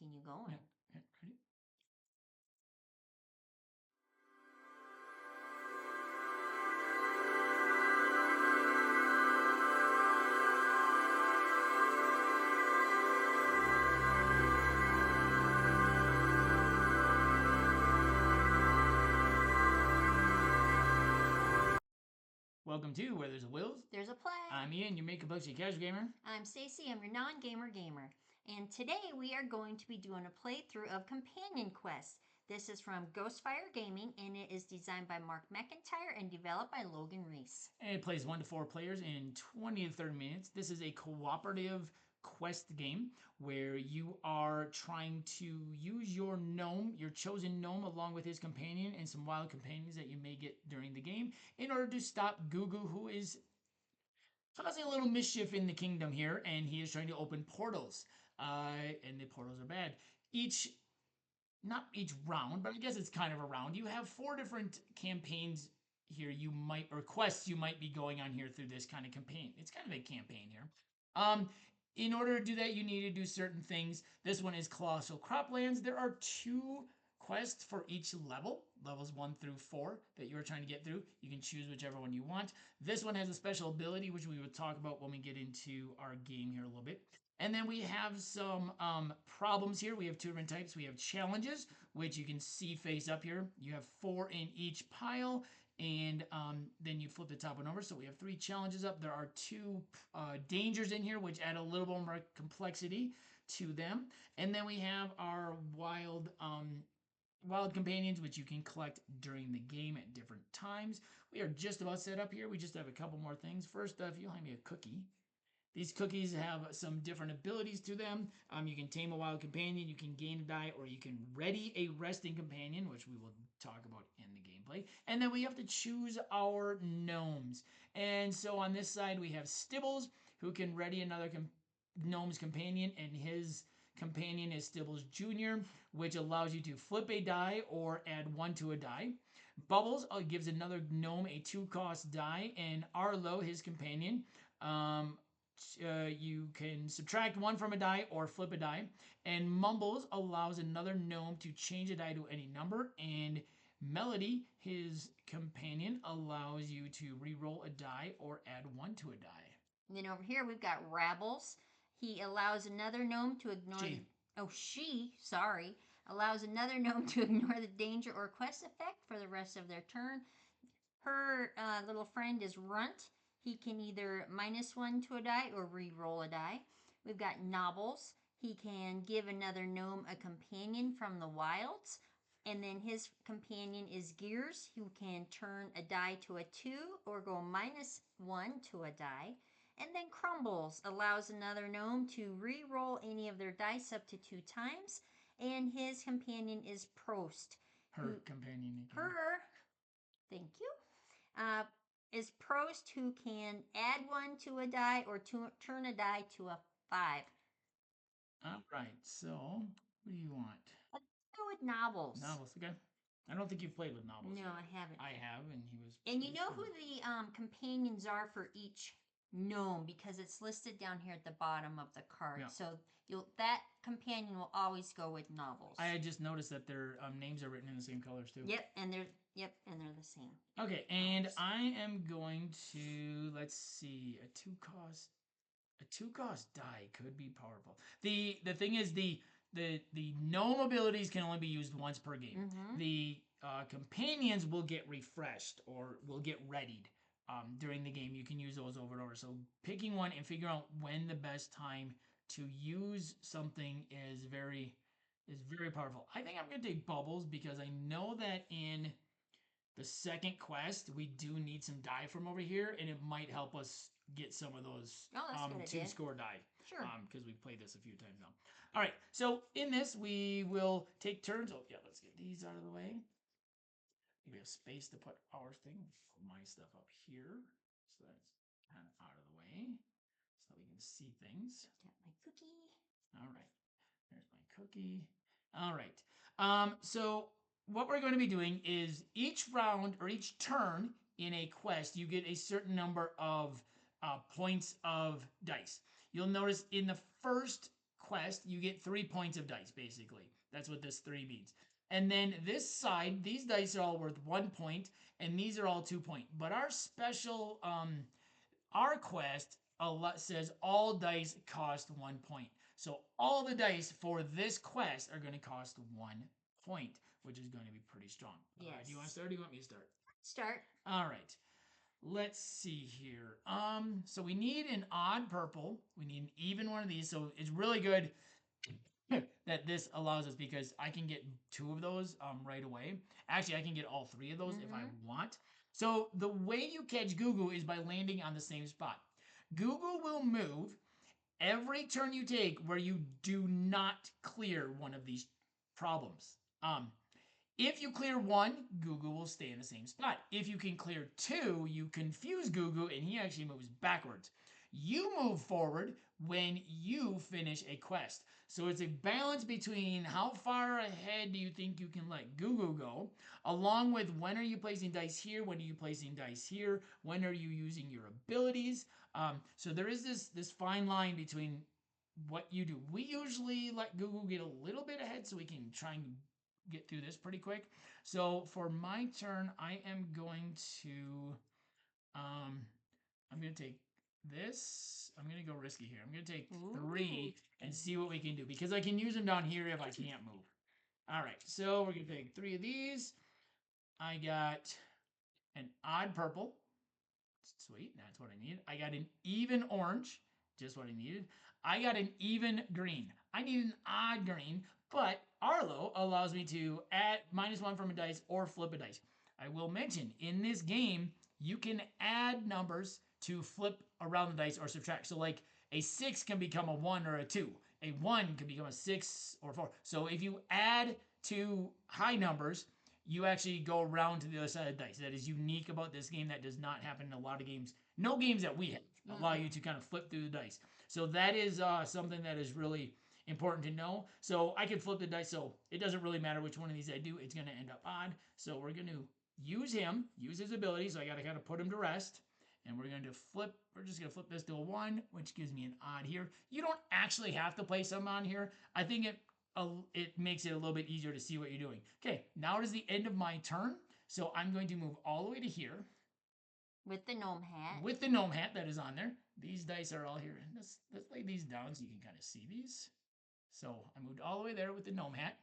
continue going. Yeah. Ready? Welcome to Where There's a Will, There's a Play. I'm Ian, your Make a Booksy Casual Gamer. I'm Stacey, I'm your non-gamer gamer. And today we are going to be doing a playthrough of Companion Quest. This is from Ghostfire Gaming, and it is designed by Mark McIntyre and developed by Logan Reese. And it plays 1 to 4 players in 20 to 30 minutes. This is a cooperative quest game where you are trying to use your gnome, your chosen gnome, along with his companion and some wild companions that you may get during the game in order to stop Gugu, who is causing a little mischief in the kingdom here, and he is trying to open portals. And the portals are bad. Not each round, but I guess it's kind of a round. You have 4 different campaigns here or quests you might be going on here through this kind of campaign. It's kind of a campaign here. In order to do that, you need to do certain things. This one is Colossal Croplands. There are 2 quests for each level, levels 1 through 4, that you're trying to get through. You can choose whichever one you want. This one has a special ability, which we will talk about when we get into our game here a little bit. And then we have some problems here. We have 2 different types. We have challenges, which you can see face up here. You have 4 in each pile, and then you flip the top one over. So we have 3 challenges up. There are 2 dangers in here, which add a little bit more complexity to them. And then we have our wild companions, which you can collect during the game at different times. We are just about set up here. We just have a couple more things. First, if you'll hand me a cookie. These cookies have some different abilities to them. You can tame a wild companion, you can gain a die, or you can ready a resting companion, which we will talk about in the gameplay. And then we have to choose our gnomes. And so on this side, we have Stibbles, who can ready another gnome's companion, and his companion is Stibbles Jr., which allows you to flip a die or add 1 to a die. Bubbles gives another gnome a 2-cost die, and Arlo, his companion, you can subtract 1 from a die or flip a die. And Mumbles allows another gnome to change a die to any number. And Melody, his companion, allows you to re-roll a die or add 1 to a die. And then over here we've got Rabbles. He allows another gnome to ignore allows another gnome to ignore the danger or quest effect for the rest of their turn. Her little friend is Runt. He can either -1 to a die or re-roll a die. We've got Nobbles. He can give another gnome a companion from the wilds. And then his companion is Gears, who can turn a die to a 2 or go -1 to a die. And then Crumbles allows another gnome to re-roll any of their dice up to 2 times. And his companion is Prost. Companion. Thank you. Is Prost, who can add 1 to a die or turn a die to a 5. All right, so what do you want? Let's go with Nobbles. Nobbles, okay. I don't think you've played with Nobbles. No, I haven't. I have, and he was. And you know who the companions are for each gnome, because it's listed down here at the bottom of the card. Yeah. So that companion will always go with Nobbles. I just noticed that their names are written in the same colors too. Yep, and they're the same. Okay, and I am going to, let's see, a 2-cost die could be powerful. The thing is the gnome abilities can only be used once per game. Mm-hmm. The companions will get refreshed or will get readied during the game. You can use those over and over. So picking one and figuring out when the best time to use something is very powerful. I think I'm going to take Bubbles because I know that in the second quest we do need some die from over here, and it might help us get some of those 2-score die. Sure. Because we've played this a few times now. All right, so in this we will take turns. Oh yeah, let's get these out of the way. We have space to put our thing. Put my stuff up here, so that's kind of out of the way, so we can see things. Got my cookie. All right, there's my cookie. All right. So what we're going to be doing is each round or each turn in a quest, you get a certain number of points of dice. You'll notice in the first quest, you get 3 points of dice, basically. That's what this 3 means. And then this side, these dice are all worth 1 point, and these are all 2 point. But our special, our quest says all dice cost 1 point. So all the dice for this quest are going to cost 1 point, which is going to be pretty strong. Yes. Do you want to start or do you want me to start? Start. All right. Let's see here. So we need an odd purple. We need an even one of these. So it's really good that this allows us because I can get 2 of those right away. Actually, I can get all 3 of those if I want. So the way you catch Gugu is by landing on the same spot. Gugu will move every turn you take where you do not clear one of these problems. If you clear 1, Gugu will stay in the same spot. If you can clear 2, you confuse Gugu and he actually moves backwards. You move forward when you finish a quest. So it's a balance between how far ahead do you think you can let Gugu go, along with when are you placing dice here, when are you placing dice here, when are you using your abilities. So there is this fine line between what you do. We usually let Gugu get a little bit ahead so we can try and get through this pretty quick. So for my turn, I am going to, I'm going to take this. I'm going to go risky here. I'm going to take 3 and see what we can do because I can use them down here if I can't move. All right, so we're going to take 3 of these. I got an odd purple. Sweet, that's what I need. I got an even orange, just what I needed. I got an even green. I need an odd green, but Arlo allows me to add -1 from a dice or flip a dice. I will mention, in this game, you can add numbers to flip around the dice or subtract. So like a 6 can become a 1 or a 2. A 1 can become a 6 or 4. So if you add 2 high numbers, you actually go around to the other side of the dice. That is unique about this game. That does not happen in a lot of games. No games that we have allow you to kind of flip through the dice. So that is something that is really important to know. So I can flip the dice, so it doesn't really matter which one of these I do. It's going to end up odd. So we're going to use his ability. So I got to kind of put him to rest. And we're going to flip, we're just going to flip this to a 1, which gives me an odd here. You don't actually have to place some on here. I think it makes it a little bit easier to see what you're doing. Okay, now it is the end of my turn. So I'm going to move all the way to here. With the gnome hat. With the gnome hat that is on there. These dice are all here. Let's lay these down so you can kind of see these. So I moved all the way there with the gnome hat.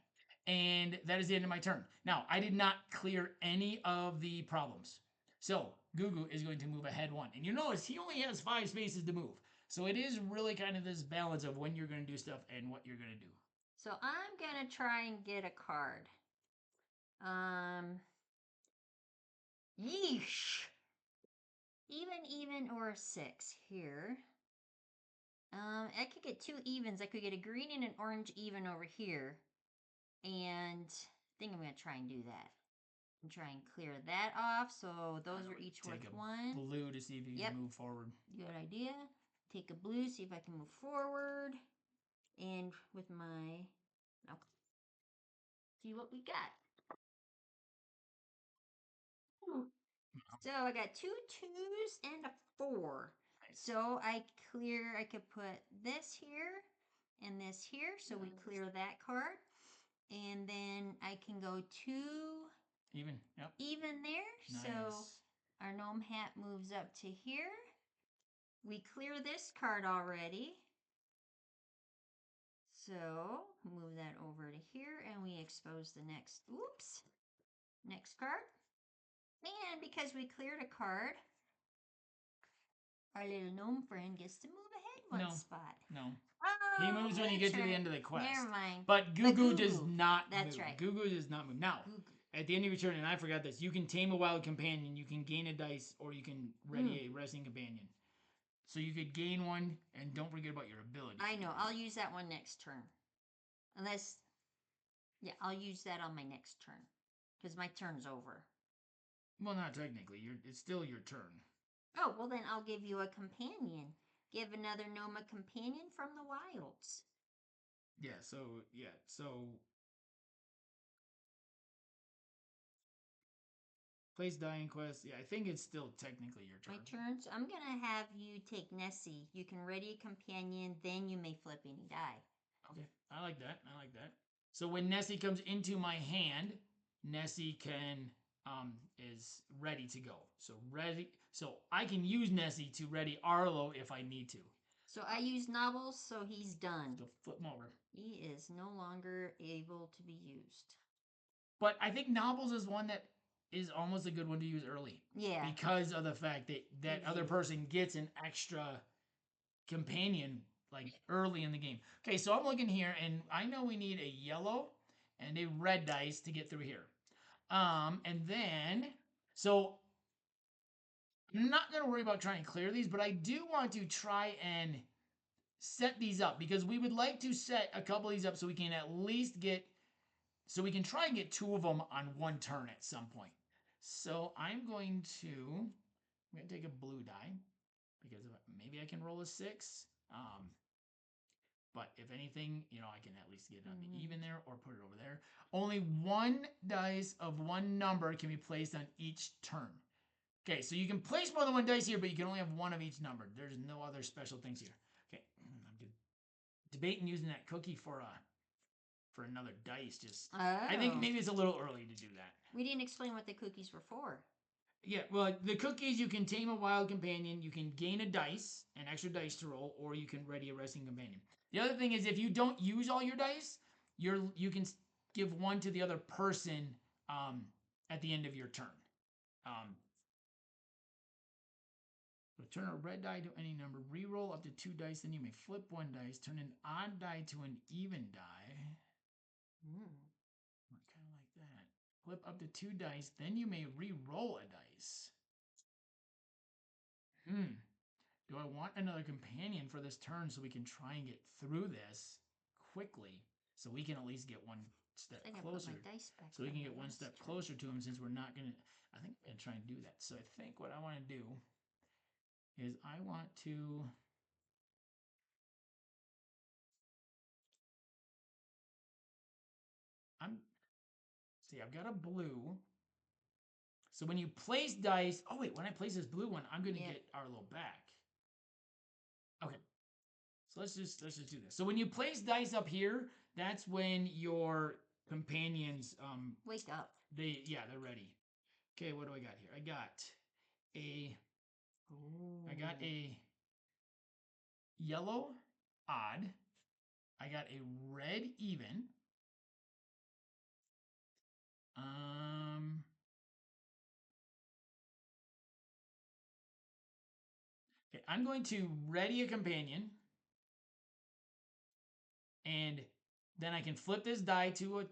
And that is the end of my turn. Now, I did not clear any of the problems. So Gugu is going to move ahead 1. And you notice he only has 5 spaces to move. So it is really kind of this balance of when you're going to do stuff and what you're going to do. So I'm going to try and get a card. Yeesh. Even, or a 6 here. I could get 2 evens. I could get a green and an orange even over here. And I think I'm going to try and do that. And try and clear that off. So those are each worth 1. Blue to see if you can move forward. Good idea. Take a blue, see if I can move forward. And with my... Okay. See what we got. So I got 2 2s and a 4. Nice. So I could put this here and this here. So we clear that card. And then I can go 2 even, yep. Even there. Nice. So our gnome hat moves up to here. We clear this card already. So move that over to here and we expose the next card. And because we cleared a card, our little gnome friend gets to move ahead one spot. No. Oh, he moves when you get to the end of the quest. Never mind. But Gugu does not move. That's right. Gugu does not move. Now, at the end of your turn, and I forgot this, you can tame a wild companion, you can gain a dice, or you can ready a resting companion. So you could gain 1, and don't forget about your ability. I know. I'll use that one next turn. I'll use that on my next turn. Because my turn's over. Well, not technically. It's still your turn. Oh, well then I'll give you a companion. Give another gnome a companion from the wilds. So... Place dying quest. Yeah, I think it's still technically your turn. My turn? So I'm going to have you take Nessie. You can ready a companion, then you may flip any die. Okay, I like that. I like that. So when Nessie comes into my hand, Nessie is ready to go. So ready. So I can use Nessie to ready Arlo if I need to. So I use Nobbles, so he's done. So flip him over. He is no longer able to be used. But I think Nobbles is one that is almost a good one to use early. Yeah. Because of the fact that that other person gets an extra companion like early in the game. Okay, so I'm looking here and I know we need a yellow and a red dice to get through here. And then so I'm not going to worry about trying to clear these, but I do want to try and set these up because we would like to set a couple of these up so we can at least get so we can try and get two of them on one turn at some point. So I'm going to take a blue die because maybe I can roll a 6. But if anything, I can at least get it on the even there or put it over there. Only one dice of one number can be placed on each turn. Okay, so you can place more than one dice here, but you can only have one of each number. There's no other special things here. Okay, I'm debating using that cookie for another dice. I think maybe it's a little early to do that. We didn't explain what the cookies were for. Yeah, well, the cookies, you can tame a wild companion, you can gain a dice, an extra dice to roll, or you can ready a resting companion. The other thing is if you don't use all your dice, you can give one to the other person at the end of your turn. So turn a red die to any number, re-roll up to 2 dice, then you may flip 1 dice, turn an odd die to an even die. Kind of like that. Flip up to 2 dice, then you may re-roll a dice. Do I want another companion for this turn so we can try and get through this quickly so we can at least get one step closer? So we can get one step closer to him since we're not going to... I think I'm going to try and do that. So I think what I want to do is I want to... I've got a blue. So when you place dice... Oh, wait, when I place this blue one, I'm going to get Arlo back. Okay. So let's just do this. So when you place dice up here, that's when your companions wake up. They're ready. Okay, what do I got here? I got a yellow odd. I got a red even. Okay, I'm going to ready a companion. And then I can flip this die to a...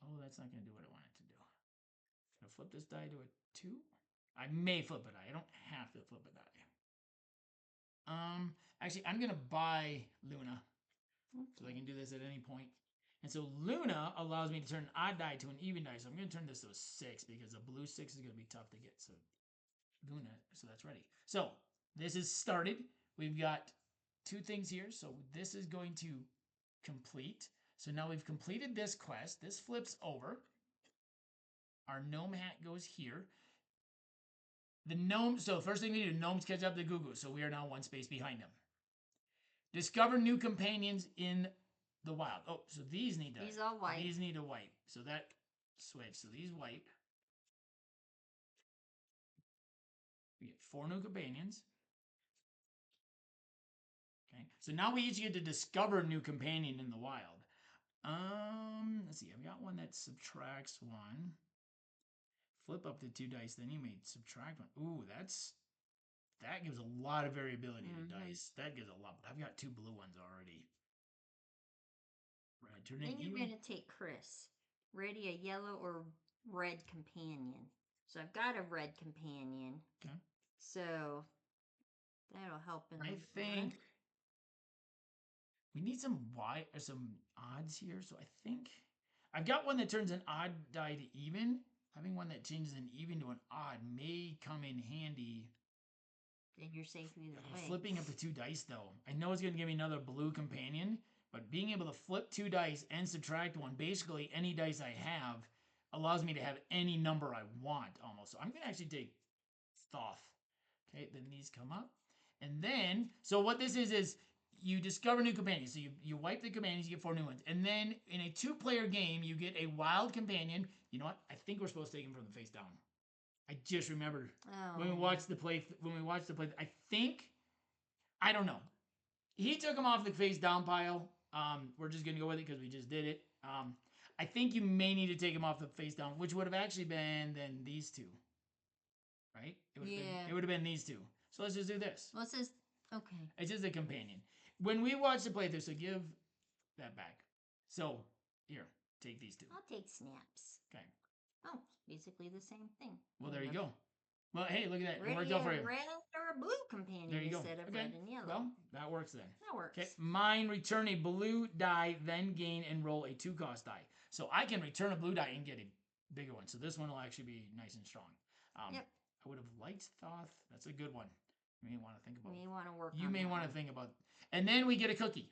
Oh, that's not going to do what I want it to do. I'll flip this die to a 2. I may flip a die. I don't have to flip a die. Actually, I'm going to buy Luna. So I can do this at any point. And so Luna allows me to turn an odd die to an even die. So I'm going to turn this to a 6 because a blue 6 is going to be tough to get. So Luna, so that's ready. So this is started. We've got 2 things here. So this is going to complete. So now we've completed this quest. This flips over. Our gnome hat goes here. The gnome, so first thing we do, gnomes catch up to Goo-Goo. So we are now 1 space behind them. Discover new companions in the wild. Oh, so these need to... These all wipe. These need to wipe. So that switch. So these wipe. We get 4 new companions. Okay. So now we each get to discover a new companion in the wild. Let's see. I've got one that subtracts 1. Flip up to 2 dice. Then you may subtract 1. Ooh, that gives a lot of variability to dice. That gives a lot. But I've got 2 blue ones already. Red. Then you're going to take Chris. Ready a yellow or red companion. So I've got a red companion. Okay. So that'll help in the I think we need some odds here. So I think I've got one that turns an odd die to even. Having one that changes an even to an odd may come in handy. Then you're safe either way. Flipping up to 2 dice, though. I know it's going to give me another blue companion, but being able to flip 2 dice and subtract 1, basically any dice I have, allows me to have any number I want, almost. So I'm going to actually take Thoth. Okay, then these come up. And then, so what this is you discover new companions. So you wipe the companions, you get 4 new ones. And then in a 2-player game, you get a wild companion. You know what? I think we're supposed to take him from the face down. I just remembered when we watched the play. I think, I don't know. He took him off the face down pile. We're just gonna go with it because we just did it. I think you may need to take him off the face down, which would have actually been then these two, right? It would have been these two. So let's just do this. Well, it says okay. It's just a companion. When we watch the playthrough, so give that back. So here, take these two. I'll take snaps. Okay. Oh, basically the same thing. Well, there you go. Well, hey, look at that. Ready It worked out for you. Red or a blue companion There you go. instead of Okay. red and yellow. Well, that works then. That works. Okay. Mine, return a blue die, then gain and roll a 2-cost die. So I can return a blue die and get a bigger one. So this one will actually be nice and strong. Yep. I would have liked Thoth. That's a good one. You may want to think about. You may want to work. You may want to think about. And then we get a cookie.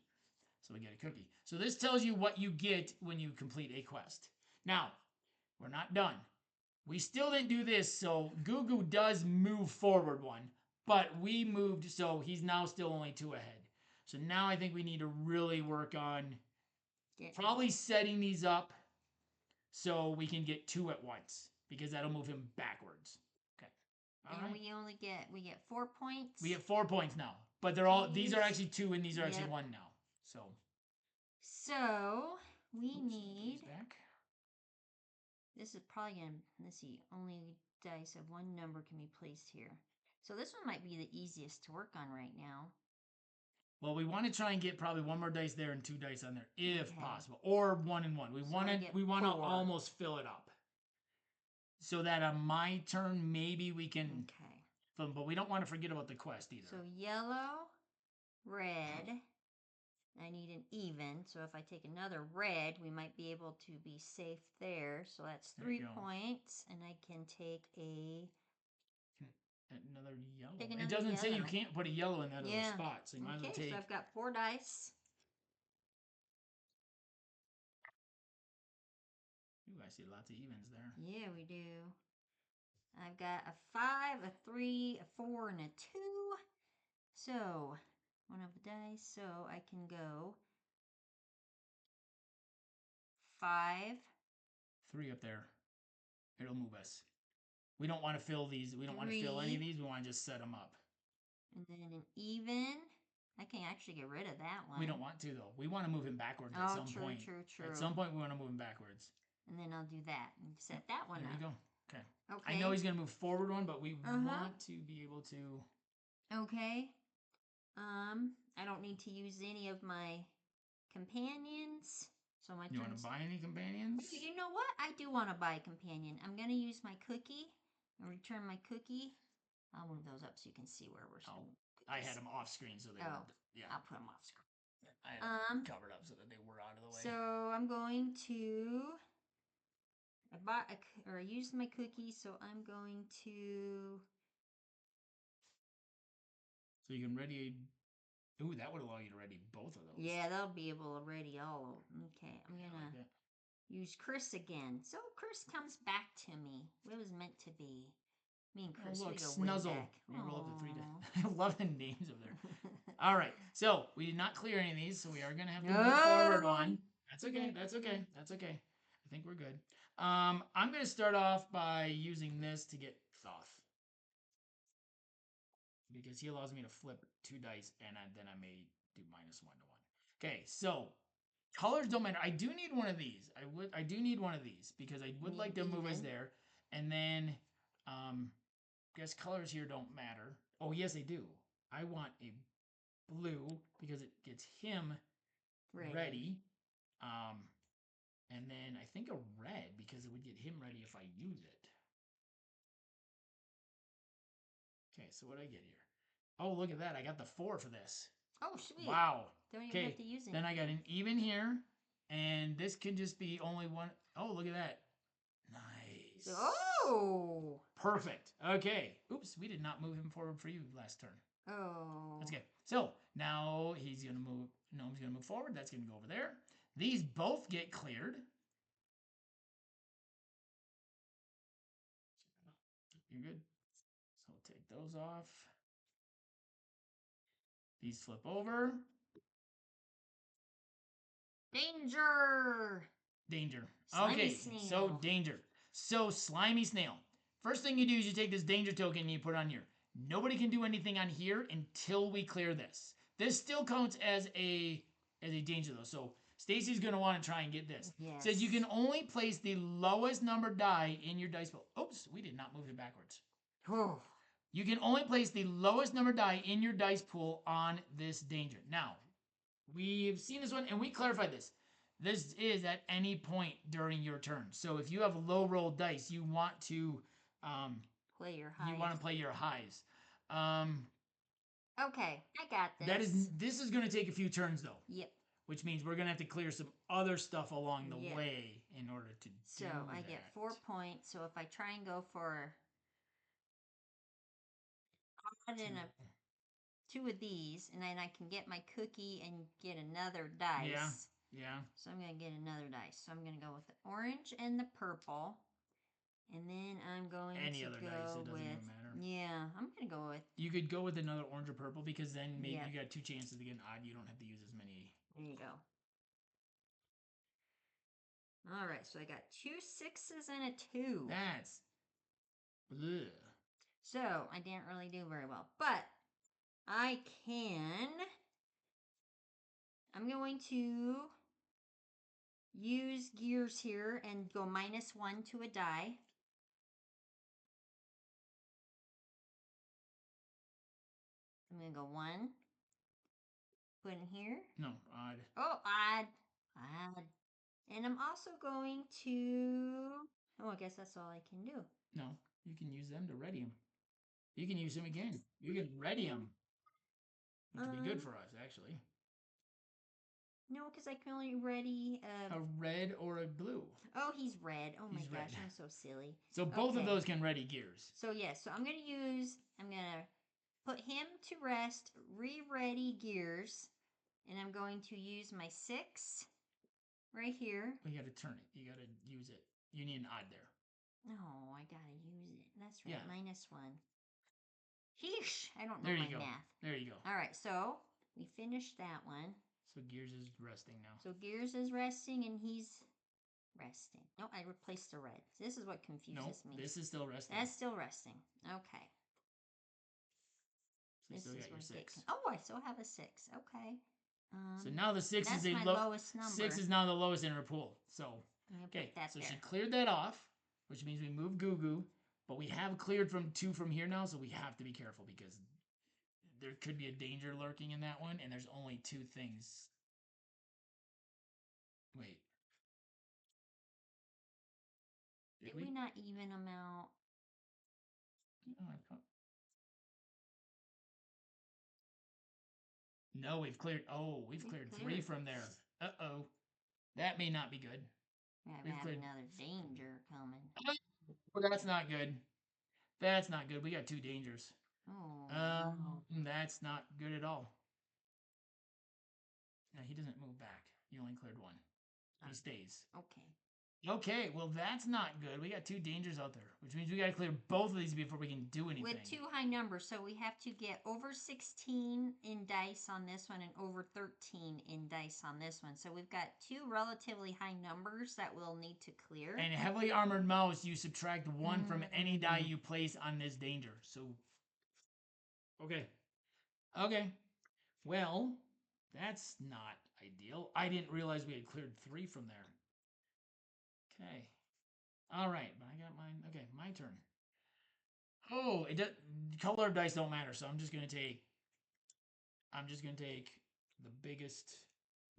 So we get a cookie. So this tells you what you get when you complete a quest. Now, we're not done. We still didn't do this, so Gugu does move forward one, but we moved, so he's now still only 2 ahead. So now I think we need to really work on probably setting these up so we can get 2 at once, because that'll move him backwards. Okay. All right. We get 4 points. We get 4 points now, but they're all, these are actually 2 and these are actually 1 now. So we need. Back. This is probably going to, let's see, only dice of 1 number can be placed here. So this one might be the easiest to work on right now. Well, we want to try and get probably 1 more dice there and 2 dice on there, if possible. Or 1 and 1. We want to almost fill it up. So that on my turn, maybe we can, but we don't want to forget about the quest either. So yellow, red. I need an even, so if I take another red, we might be able to be safe there. So that's 3 points, and I can take another yellow. It doesn't say you can't put a yellow in that other spot, so you might as well take. So I've got 4 dice. Ooh, I see lots of evens there. Yeah, we do. I've got a 5, a 3, a 4, and a 2. So 1 of the dice, so I can go 5. 3 up there. It'll move us. We don't want to fill these. We don't want to fill any of these. We want to just set them up. And then an even. I can actually get rid of that one. We don't want to, though. We want to move him backwards at some point. True. At some point, we want to move him backwards. And then I'll do that and set that one up. There you go. Okay. I know he's going to move forward one, but we want to be able to. Okay. I don't need to use any of my companions. So my You want to buy any companions? You know what? I do want to buy a companion. I'm going to use my cookie and return my cookie. I'll move those up so you can see where we're sitting. I had them off screen so they were. Yeah. I'll put them off screen. I had them covered up so that they were out of the way. So I'm going to. I used my cookie, so I'm going to. So you can ready. Ooh, that would allow you to ready both of those. Yeah, they'll be able to ready all of them. Okay, I'm gonna use Chris again. So Chris comes back to me. It was meant to be. Me and Chris. Oh, look, we go Snuzzle. way back. We roll up the 3 dice. I love the names of there. All right, so we did not clear any of these, so we are gonna have to move forward one. That's okay. I think we're good. I'm gonna start off by using this to get Thoth. Because he allows me to flip 2 dice, and then I may do -1 to 1. Okay, so colors don't matter. I do need one of these. I do need one of these because I would like to move us there. And then, guess colors here don't matter. Oh yes, they do. I want a blue because it gets him ready. And then I think a red because it would get him ready if I use it. Okay, so what do I get here? Oh, look at that. I got the 4 for this. Oh, sweet. Wow. Don't even have to use it. Then I got an even here. And this can just be only 1. Oh, look at that. Nice. Oh. Perfect. Okay. Oops, we did not move him forward for you last turn. Oh. That's good. So now he's going to move. Gnome's going to move forward. That's going to go over there. These both get cleared. You're good. So we'll take those off. These flip over. Danger! Danger. Slimy Okay, snail. so danger. So slimy snail. First thing you do is you take this danger token and you put it on here. Nobody can do anything on here until we clear this. This still counts as a danger though. So Stacey's gonna want to try and get this. Yes. It says you can only place the lowest number die in your dice pool. Oops, we did not move it backwards. Oh. You can only place the lowest number die in your dice pool on this danger. Now, we've seen this one and we clarified this. This is at any point during your turn. So if you have low roll dice, you want to play your highs. You want to play your highs. Okay, I got this. This is going to take a few turns though. Yep. Which means we're going to have to clear some other stuff along the Yep. way in order to do So I get 4 points. So if I try and go for odd and a 2 of these, and then I can get my cookie and get another dice. Yeah. Yeah. So I'm going to get another dice. So I'm going to go with the orange and the purple. And then I'm going Any to other go dice, it doesn't with, even matter. Yeah, I'm going to go with. You could go with another orange or purple because then maybe Yep. you got 2 chances to get an odd. You don't have to use as many. There you go. All right, so I got 2 6s and a 2. That's. Bleh. So I didn't really do very well, but I can. I'm going to use gears here and go -1 to a die. I'm going to go 1. Put in here. No, odd. Oh, odd. Odd. And I'm also going to. Oh, I guess that's all I can do. No, you can use them to ready them. You can use them again. You can ready them. Which would be good for us, actually. No, because I can only ready a red or a blue. Oh, he's red. Oh my He's gosh, red. I'm so silly. So both of those can ready gears. So yes, so I'm gonna put him to rest, re-ready gears, and I'm going to use my 6 right here. You gotta turn it. You gotta use it. You need an odd there. No, I gotta use it. That's right, Yeah. -1. Sheesh, I don't know there you my go. math. There you go. All right, so we finished that one. So Gears is resting now. So Gears is resting and he's resting. No, I replaced the red. This is what confuses me. This is still resting. That's still resting. Okay. So you still got your 6. Oh, I still have a 6. Okay. So now the 6 is my lowest number. 6 is now the lowest in her pool. So okay, so she cleared that off, which means we move Goo Goo, but we have cleared from 2 from here now, so we have to be careful because there could be a danger lurking in that one, and there's only 2 things. Wait. Did we not even them out? No, we've cleared. Oh, we've cleared 3 from there. Uh-oh. That may not be good. We have another danger coming. Well, that's not good. That's not good. We got 2 dangers. Oh. That's not good at all. No, he doesn't move back. You only cleared 1. He stays. Okay. Okay, well, that's not good. We got 2 dangers out there, which means we got to clear both of these before we can do anything. With 2 high numbers, so we have to get over 16 in dice on this one and over 13 in dice on this one. So we've got 2 relatively high numbers that we'll need to clear. And heavily armored mouse, you subtract 1 from any die you place on this danger. So, okay. Okay. Well, that's not ideal. I didn't realize we had cleared 3 from there. Okay. All right, but I got mine. Okay, my turn. Oh, it does. Color dice don't matter, so I'm just gonna take the biggest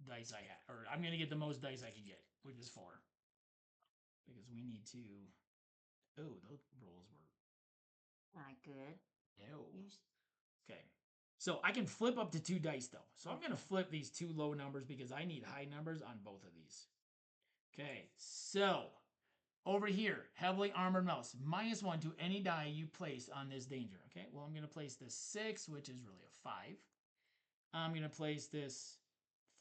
dice I had, or I'm gonna get the most dice I can get, which is 4, because we need to. Oh, those rolls were not good. No. Okay. So I can flip up to 2 dice though. So I'm gonna flip these 2 low numbers because I need high numbers on both of these. Okay, so over here, heavily armored mouse, -1 to any die you place on this danger. Okay, well, I'm going to place this 6, which is really a 5. I'm going to place this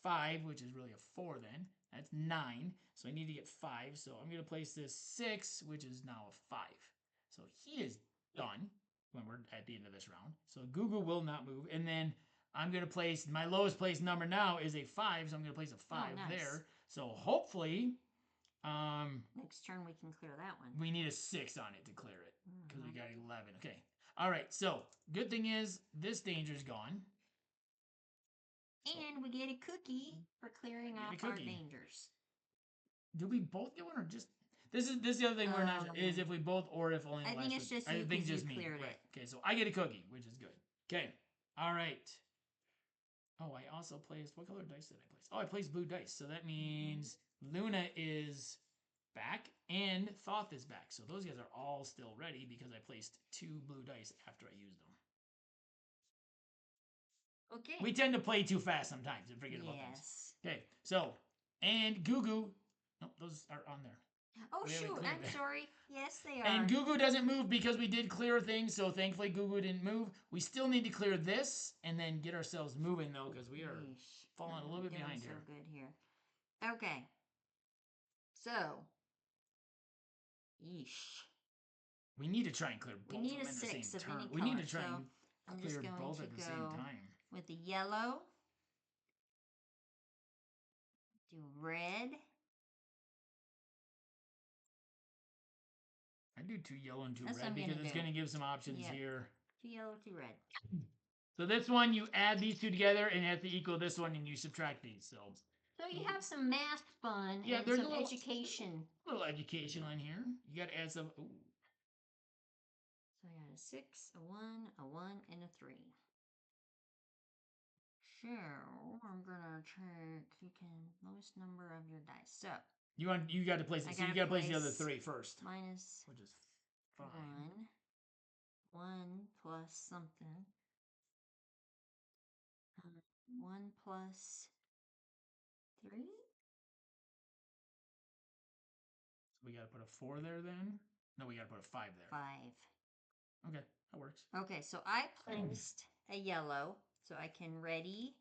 5, which is really a 4 then. That's 9, so I need to get 5. So I'm going to place this 6, which is now a 5. So he is done when we're at the end of this round. So Goo Goo will not move. And then I'm going to place my lowest place number now is a 5, so I'm going to place a 5 nice. there. So hopefully, next turn we can clear that one. We need a 6 on it to clear it because we got 11. Okay. All right. So good thing is this danger's gone. And we get a cookie for clearing off our dangers. Do we both get one or just? This is the other thing we're not sure is if we both or if only. I think it's just you. I think just me. Cleared right. it. Okay, so I get a cookie, which is good. Okay. All right. Oh, I also placed what color dice did I place? Oh, I placed blue dice, so that means Luna is back and Thoth is back. So those guys are all still ready because I placed 2 blue dice after I used them. Okay. We tend to play too fast sometimes and forget about things. Okay, so, and Goo Goo. Nope, those are on there. Oh, shoot, I'm sorry. Yes, they are. And Goo Goo doesn't move because we did clear things, so thankfully Goo Goo didn't move. We still need to clear this and then get ourselves moving, though, because we are falling a little bit behind here. So good here. Okay. So, we need to try and clear both of them at the same turn. We need to try and clear both at the same time. With the yellow, do red. I do 2 yellow and 2 red because it's going to give some options here. 2 yellow, 2 red. So this one, you add these 2 together and it has to equal this one and you subtract these. So you have some math fun and there's some education. A little education on here. You got to add some. Ooh. So I got a 6, a 1, a 1, and a 3. So I'm gonna check. You can lowest number of your dice. So you got to place it. So you got to place the other 3 first. Minus which is fine. 1 plus something. 1 plus 3. So we got to put a 4 there then. No, we got to put a 5 there. 5. Okay, that works. Okay, so I placed a yellow, so I can ready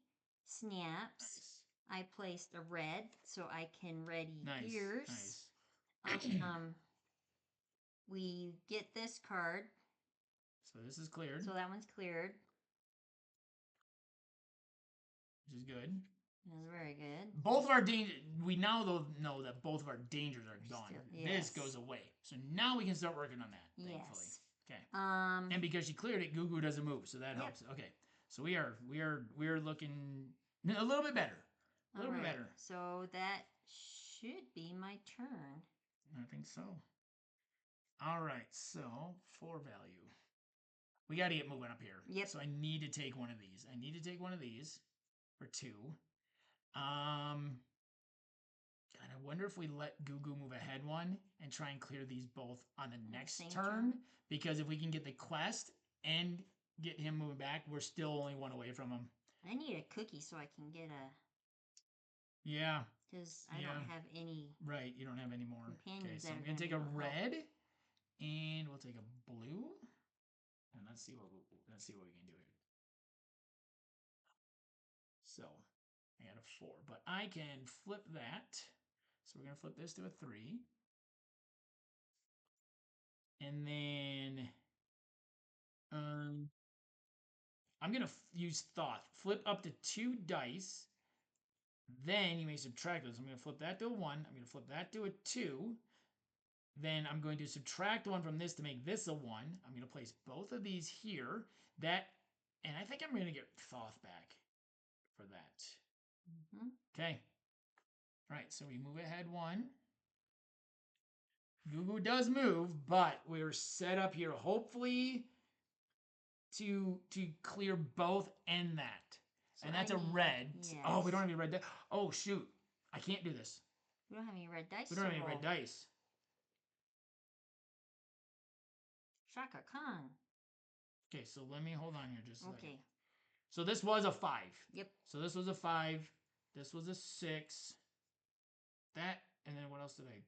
snaps. Nice. I placed a red, so I can ready ears. Nice. We get this card. So this is cleared. So that one's cleared. Which is good. That's very good. Both of our we now know that both of our dangers are gone. This goes away. So now we can start working on that, thankfully. Okay. And because she cleared it, Goo Goo doesn't move, so that helps. Okay. So we are looking a little bit better. A little bit better. So that should be my turn. I think so. All right. So 4 value. We got to get moving up here. Yep. So I need to take one of these. I need to take one of these for 2. God, I wonder if we let Goo Goo move ahead 1 and try and clear these both on the next turn. Because if we can get the quest and get him moving back, we're still only 1 away from him. I need a cookie so I can get a... Yeah. Because I don't have any... Right, you don't have any more. Okay, so I'm going to take a red, and we'll take a blue, and let's see what we can do here. So, I got a 4, but I can flip that. So we're going to flip this to a 3. And then I'm going to use Thoth. Flip up to 2 dice. Then you may subtract those. I'm going to flip that to a 1. I'm going to flip that to a 2. Then I'm going to subtract 1 from this to make this a 1. I'm going to place both of these here. And I think I'm going to get Thoth back for that. Okay. All right, so we move ahead 1. Goo Goo does move, but we're set up here, hopefully, to clear both and that. So and that's a red. Yes. Oh, we don't have any red dice. Oh, shoot. I can't do this. We don't have any red dice. We don't have any red dice. Shaka Khan. Okay, so let me hold on here just a second. So this was a 5. Yep. So this was a 5. This was a 6. That, and then what else did I...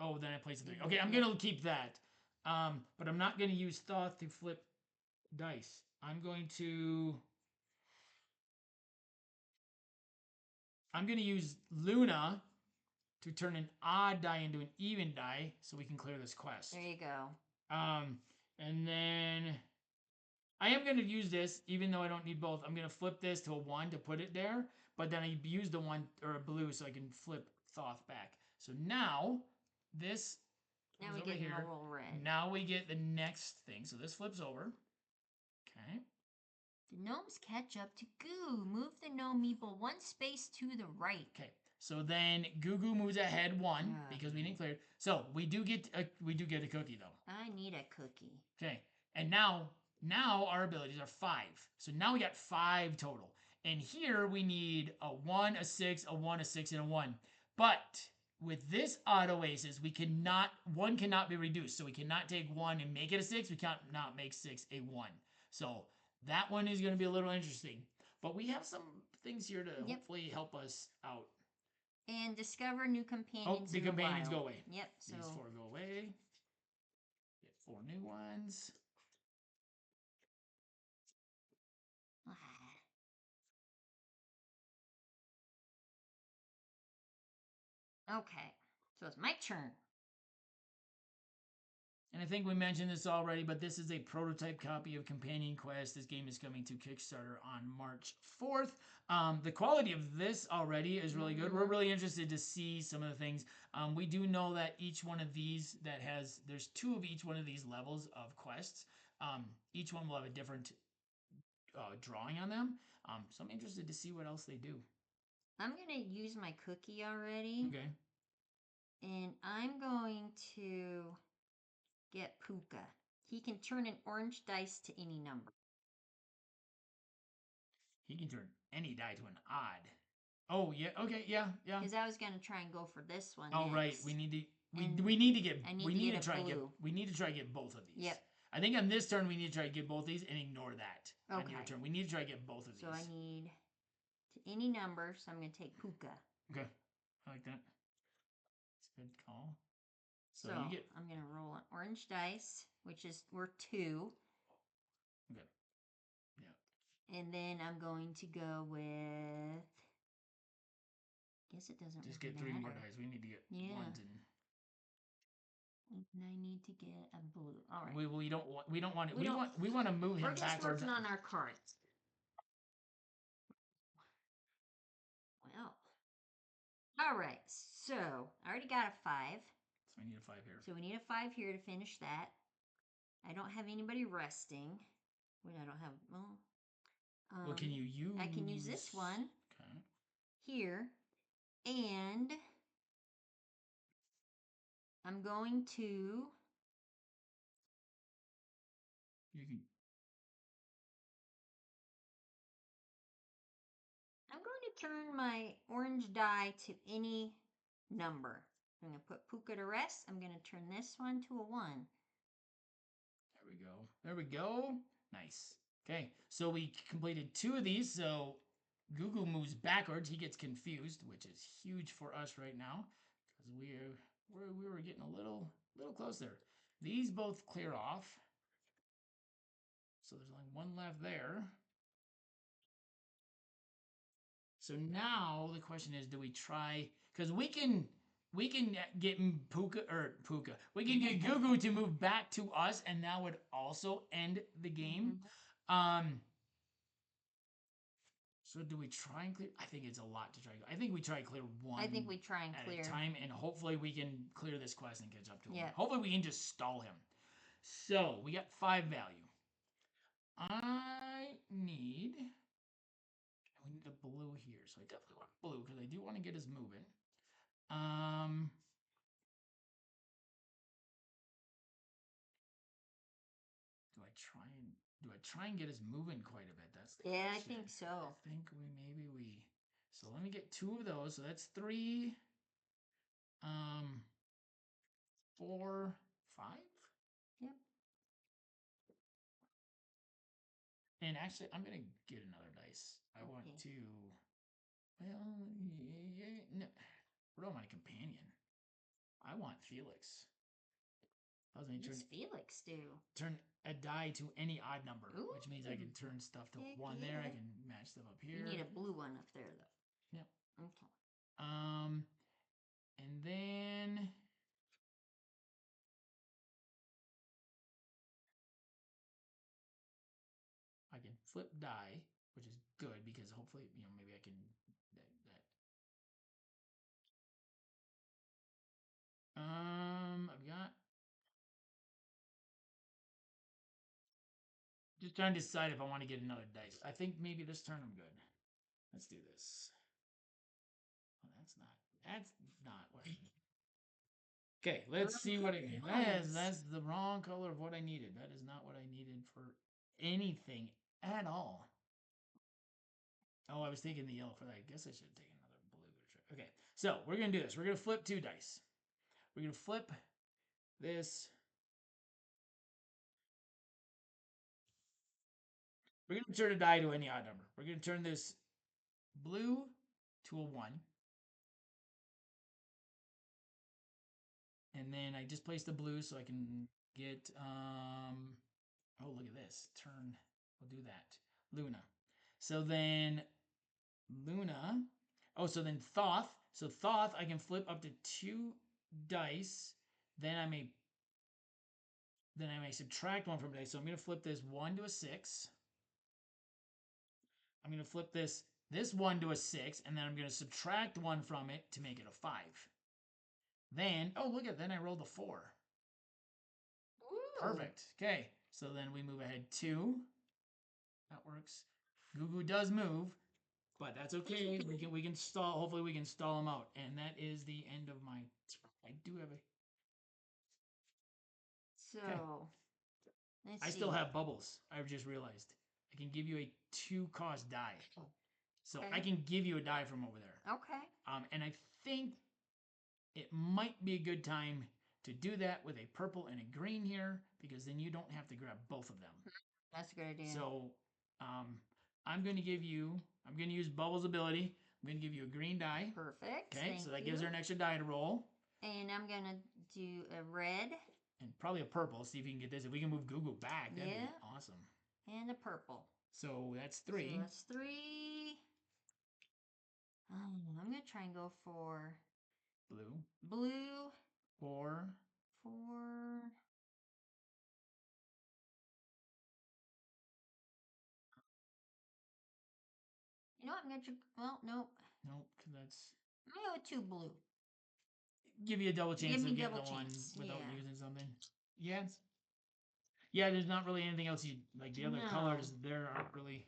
Oh, then I placed a 3. Okay, I'm going to keep that. But I'm not going to use Thoth to flip dice. I'm going to use Luna to turn an odd die into an even die so we can clear this quest. There you go. And then I am going to use this, even though I don't need both. I'm going to flip this to a 1 to put it there, but then I use the 1 or a blue so I can flip Thoth back. So now this Now goes we over get here. Mole Red. Now we get the next thing. So this flips over. Okay. The gnomes catch up to Goo. Move the gnome meeple 1 space to the right. Okay. So then Goo Goo moves ahead 1 because we didn't clear it. So we do get a cookie though. I need a cookie. Okay. And now our abilities are 5. So now we got 5 total. And here we need a 1, a 6, a 1, a 6, and a 1. But with this odd oasis, we cannot, 1 cannot be reduced. So we cannot take 1 and make it a 6. We can't not make 6 a 1. So that one is going to be a little interesting. But we have some things here to hopefully help us out. And discover new companions. Oh, the companions go away. Yep. So these 4 go away. Get 4 new ones. Okay. So it's my turn. And I think we mentioned this already, but this is a prototype copy of Companion Quest. This game is coming to Kickstarter on March 4th. The quality of this already is really good. We're really interested to see some of the things. We do know that each one of these there's 2 of each one of these levels of quests. Each one will have a different drawing on them. So I'm interested to see what else they do. I'm going to use my cookie already. Okay. And I'm going to get Puka. He can turn an orange dice to any number. He can turn any die to an odd. Oh yeah, okay, yeah. Because I was gonna try and go for this one. Oh next. right, we need to get try to get both of these. Yep. I think on this turn we need to try to get both these and ignore that. Okay. On your turn, we need to try to get both of these. So I need to any number, so I'm gonna take Puka. Okay, I like that. It's a good call. So you get. I'm gonna roll an orange dice, which is worth 2. Okay. Yeah. And then I'm going to go with. Guess it doesn't. Just really get 3 more matter. dice. We need to get ones and. And I need to get a blue. All right. We don't want it. We want to move him backwards. We're just working on our cards. Well. All right. So I already got a 5. So we need a 5 here. So we need a 5 here to finish that. I don't have anybody resting. Wait, I don't have. Well, can you use? I can use this one. Okay. Here, and I'm going to. You can. I'm going to turn my orange die to any number. I'm going to put Puka to rest. I'm going to turn this one to a 1. There we go. There we go. Nice. Okay, so we completed 2 of these. So Goo Goo moves backwards. He gets confused, which is huge for us right now because we were getting a little close there. These both clear off. So there's only 1 left there. So now the question is, do we try? Because we can get Puka. We can get Goo Goo to move back to us, and that would also end the game. So do we try and clear? I think it's a lot to try. I think we try and clear 1. I think we try and clear at a time, and hopefully we can clear this quest and catch up to him. Yeah. Hopefully we can just stall him. So we got 5 value. We need a blue here, so I definitely want blue because I do want to get us moving. Do I try and get us moving quite a bit? That's the question. I think so. I think we. So let me get 2 of those. So that's 3. 4, 5. Yep. And actually, I'm gonna get another dice. I want to. Well, yeah, no. What do I want a companion? I want Felix. What does Felix do? Turn a die to any odd number, Ooh. which means I can turn stuff to 1 there. I can match stuff up here. You need a blue one up there, though. Yep. Okay. And then flip die, which is good because hopefully, maybe I can that. I've got just trying to decide if I want to get another dice. I think maybe this turn I'm good. Let's do this. Oh, that's not what I need. Okay, let's see what it is. That's the wrong color of what I needed. That is not what I needed for anything at all. Oh, I was taking the yellow for that. I guess I should have taken another blue. Okay, so we're going to do this. We're going to flip 2 dice. We're going to flip this. We're going to turn a die to any odd number. We're going to turn this blue to a 1. And then I just placed the blue so I can get, oh, look at this. Turn, we'll do that. Luna. So then Luna, oh, so then Thoth. So Thoth, I can flip up to 2 dice. Then I may subtract 1 from dice. So I'm going to flip this 1 to a 6. I'm going to flip this 1 to a 6, and then I'm going to subtract 1 from it to make it a 5. Then, oh, look at then I rolled a 4. Ooh. Perfect. Okay, so then we move ahead 2. That works. Goo does move, but that's okay. We can stall. Hopefully, we can stall him out, and that is the end of my. I do have a. So, let's I see. still have bubbles. I've just realized I can give you a 2-cost die, so I can give you a die from over there. Okay. And I think it might be a good time to do that with a purple and a green here because then you don't have to grab both of them. That's a good idea. So, I'm going to use Bubbles' ability. I'm going to give you a green die. Perfect. Okay, so that gives her an extra die to roll. And I'm going to do a red. And probably a purple. See if you can get this. If we can move Goo back, that'd be awesome. And a purple. So that's 3. So that's 3. I'm going to try and go for blue. 4. 4. You know what? I'm going to, well, nope. Nope, because that's. I'm going to go with 2 blue. Give you a double chance of getting the 1 without using something. Yes. Yeah, there's not really anything else you like. The other colors there aren't really.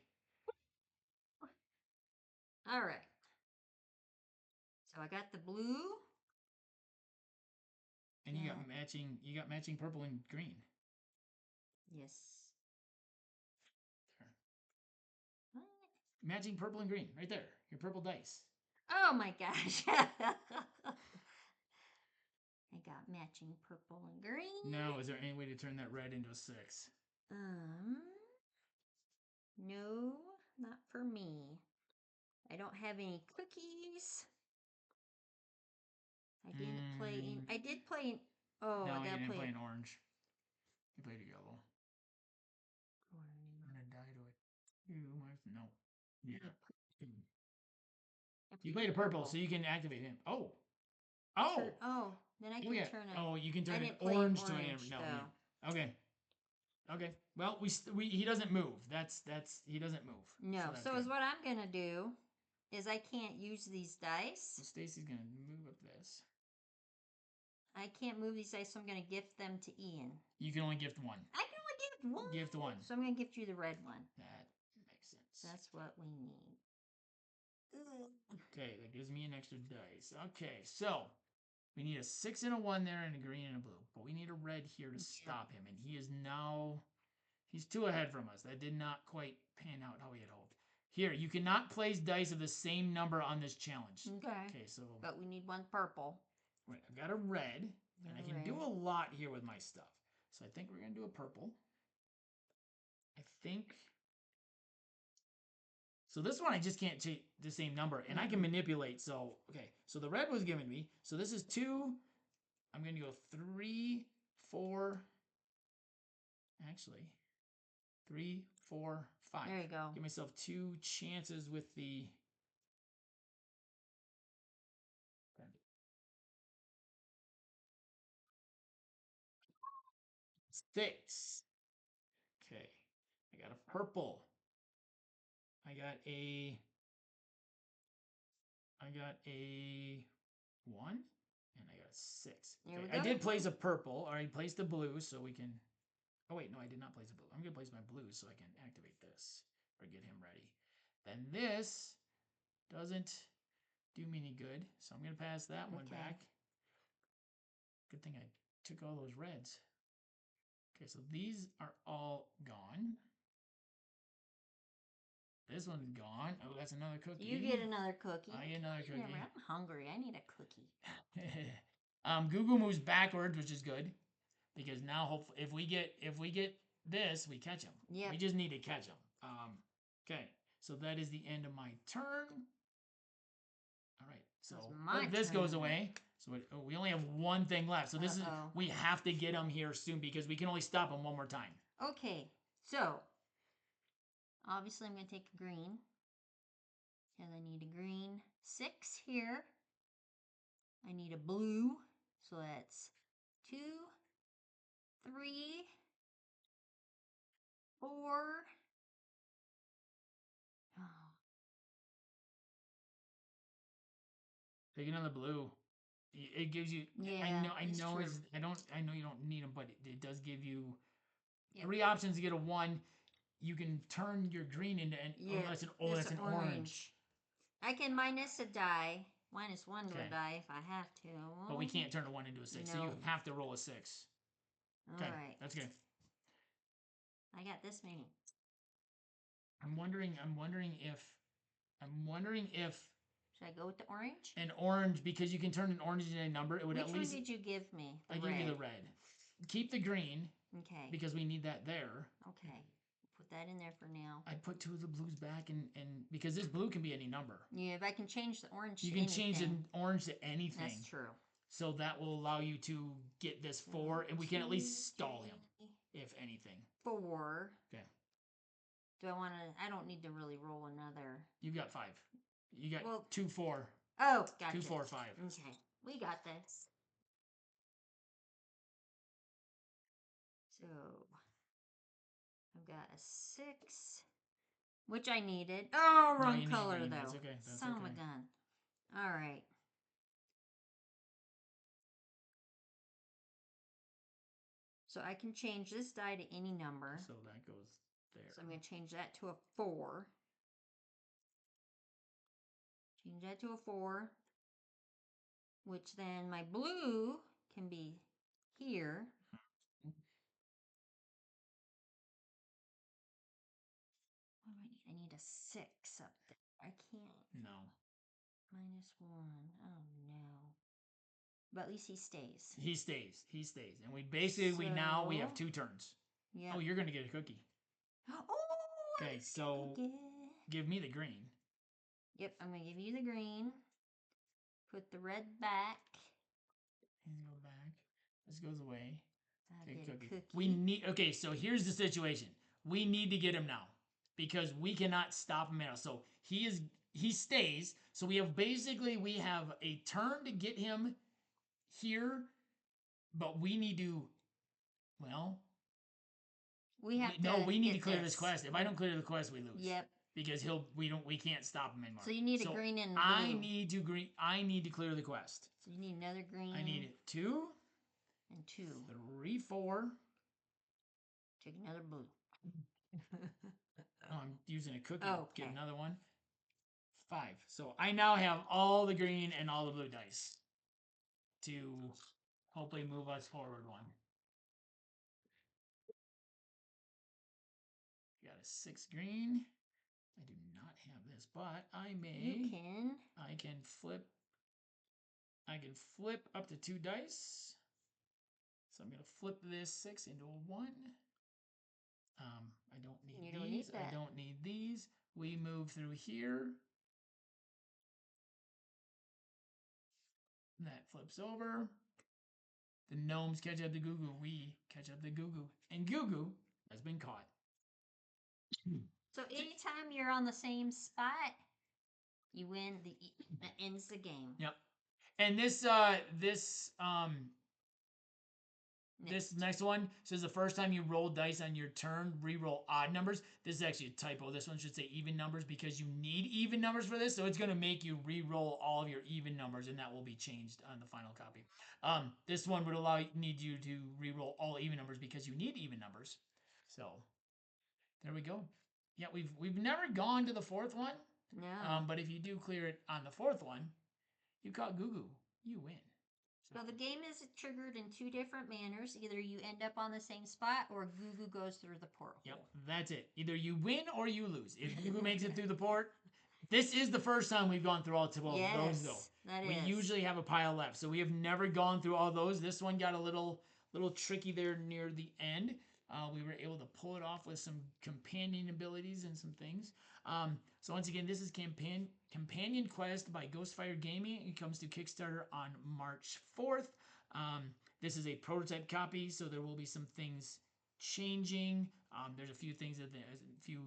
All right. So I got the blue. And you got matching purple and green. Yes. There. Matching purple and green, right there. Your purple dice. Oh my gosh. I got matching purple and green. Now, is there any way to turn that red into a 6? No, not for me. I don't have any cookies. I didn't play in. I did play in. Oh, no, I gotta you didn't play in orange. You played a yellow. I'm gonna die to it. No. Yeah. You played a purple, so you can activate him. Oh. Oh, then I can turn it. Oh, you can turn an orange to an amber. No. Yeah. Okay. Okay. Well, he doesn't move. That's he doesn't move. No. So is what I'm gonna do is I can't use these dice. So Stacey's gonna move up this. I can't move these dice, so I'm gonna gift them to Ian. You can only gift 1. I can only gift 1. Gift 1. So I'm gonna gift you the red one. That makes sense. That's what we need. Okay, that gives me an extra dice. Okay, so we need a 6 and a 1 there and a green and a blue. But we need a red here to stop him. And he is now. He's 2 ahead from us. That did not quite pan out how we had hoped. Here, you cannot place dice of the same number on this challenge. Okay, so. But we need 1 purple. Right, I've got a red. And I can do a lot here with my stuff. So I think we're going to do a purple. I think. So this one I just can't take the same number. And I can manipulate. So, okay. So the red was given me. So this is 2. I'm going to go 3, 4. Actually. 3, 4, 5. There you go. Give myself 2 chances with the. Six. Okay. I got a purple. I got a 1 and I got a 6. Here Okay, we I go. did place a purple, or I placed a blue so we can. Oh wait, no, I did not place a blue. I'm gonna place my blue so I can activate this or get him ready. Then this doesn't do me any good, so I'm gonna pass that one Okay. back. Good thing I took all those reds. Okay, so these are all gone. This one's gone. Oh, that's another cookie. You get another cookie. I get another cookie. Never. I'm hungry. I need a cookie. Gugu moves backwards, which is good because now hopefully if we get this, we catch him. Yep. We just need to catch him. Okay, so that is the end of my turn. All right, so this goes away. So we only have one thing left. So this is we have to get him here soon because we can only stop him one more time. Okay, so obviously I'm going to take a green because I need a green 6 here. I need a blue, so that's 2, 3, 4. Oh. Take another blue. It gives you. Yeah, I know. true. I don't. I know you don't need them, but it does give you 3 options to get a 1. You can turn your green into an. Yeah, Oh, that's an orange. I can minus a die. Minus 1 to a die if I have to. But we can't turn a 1 into a 6, so you have to roll a 6. Okay, all right. That's good. I got this many. I'm wondering if should I go with the orange? An orange, because you can turn an orange into a number. It would Which at least. Which one did you give me? I gave you the red. Keep the green. Okay. Because we need that there. Okay. Put that in there for now. I put 2 of the blues back, and because this blue can be any number. Yeah, if I can change the orange. You can change an orange to anything. That's true. So that will allow you to get this 4, and we can at least stall him, if anything. 4. Okay. Do I want to? I don't need to really roll another. You've got 5. You got 2, 4. Oh, gotcha. 2, 4, 5. Okay, we got this. So I've got a 6, which I needed. Oh, wrong color though. That's okay. Son of a gun. All right. So I can change this die to any number. So that goes there. So I'm going to change that to a 4. Change that to a 4. Which then my blue can be here. What do I need? I need a 6 up there. I can't. No. -1. Oh no. But at least he stays. He stays. And we basically now we have 2 turns. Yeah. Oh, you're gonna get a cookie. Oh. Okay, so give me the green. Yep, I'm gonna give you the green. Put the red back. And go back. This goes away. Okay, cookie. We need. Okay, so here's the situation. We need to get him now because we cannot stop him now. So he stays. So we have a turn to get him here, but we need to. Well, we need to clear this quest. If I don't clear the quest, we lose. Yep. Because we can't stop him anymore. So you need a green and blue. I need to clear the quest. So you need another green. I need 2 and 2. 3, 4. Take another blue. Oh, I'm using a cookie to get another one. 5. So I now have all the green and all the blue dice to hopefully move us forward one. Got a 6 green. I do not have this, but I may. You can. I can flip up to 2 dice. So I'm going to flip this 6 into a 1. I don't need these. I don't need these. We move through here. That flips over. The gnomes catch up to Gugu. We catch up to Gugu. And Gugu has been caught. So anytime you're on the same spot, you win. That ends the game. Yep. And this This next one says the first time you roll dice on your turn, re-roll odd numbers. This is actually a typo. This one should say even numbers because you need even numbers for this. So it's going to make you re-roll all of your even numbers, and that will be changed on the final copy. This one would need you to re-roll all even numbers because you need even numbers. So there we go. Yeah, we've never gone to the fourth one. No. But if you do clear it on the fourth one, you caught Goo Goo. You win. So the game is triggered in two different manners. Either you end up on the same spot or Goo Goo goes through the portal. Yep, that's it. Either you win or you lose. If Goo Goo makes it through the port, this is the first time we've gone through all 12 of those, though. That we is. usually have a pile left, so we have never gone through all those. This one got a little tricky there near the end. We were able to pull it off with some companion abilities and some things. So once again, this is Companion Quest by Ghostfire Gaming. It comes to Kickstarter on March 4th. This is a prototype copy, so there will be some things changing. There's a few things a few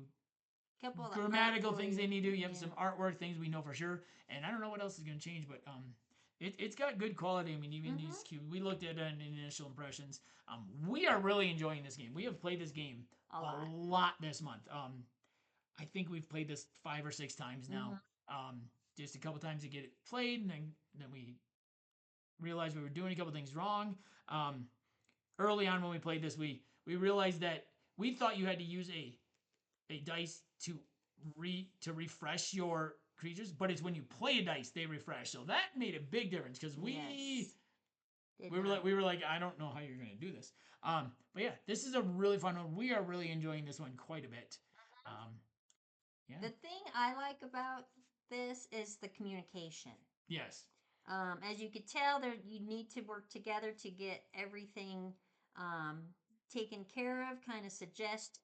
couple grammatical things they need to do. You have some artwork things we know for sure, and I don't know what else is going to change, but it's got good quality. I mean, even these cubes, we looked at it in initial impressions. We are really enjoying this game. We have played this game a lot this month. I think we've played this 5 or 6 times now. Just a couple times to get it played, and then we realized we were doing a couple things wrong. Early on when we played this, we realized that we thought you had to use a dice to refresh your creatures, but it's when you play a dice they refresh. So that made a big difference because we were like, I don't know how you're going to do this. But yeah, this is a really fun one. We are really enjoying this one quite a bit. Yeah. The thing I like about this is the communication. Yes. As you could tell, you need to work together to get everything taken care of. Kind of suggest,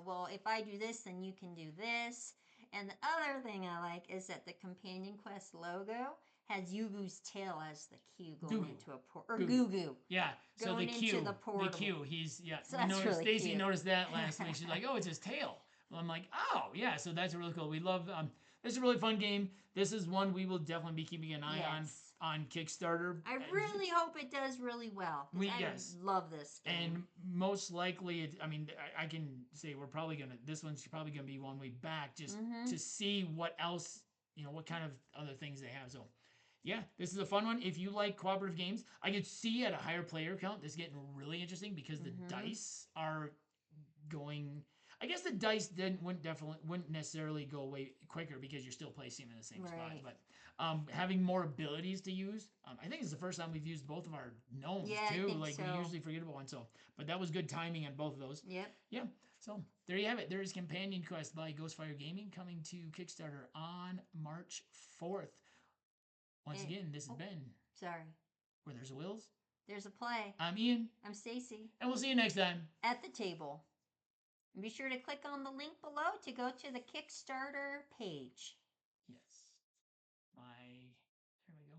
well, if I do this, then you can do this. And the other thing I like is that the Companion Quest logo has Yugu's tail as the Q going into a portal. Or Goo Goo. Yeah. So the Q. The Q. He's, yeah. So that's really Stacey cute. Noticed that last week. She's like, oh, it's his tail. Well, I'm like, oh, yeah. So that's really cool. We love, this is a really fun game. This is one we will definitely be keeping an eye on Kickstarter. I really hope it does really well. I love this game. And most likely, I can say this one's probably going to be one we back just to see what else, what kind of other things they have. So, yeah, this is a fun one. If you like cooperative games, I could see at a higher player count, this is getting really interesting because the dice are going... I guess the dice wouldn't necessarily go away quicker because you're still placing them in the same spots. But having more abilities to use, I think it's the first time we've used both of our gnomes too. We usually forget about one. So, but that was good timing on both of those. Yep. Yeah. So there you have it. There is Companion Quest by Ghostfire Gaming coming to Kickstarter on March 4th. Once again, this has been Where There's a Wills, There's a Play. I'm Ian. I'm Stacey. And we'll see you next time at the table. And be sure to click on the link below to go to the Kickstarter page. Yes. There we go.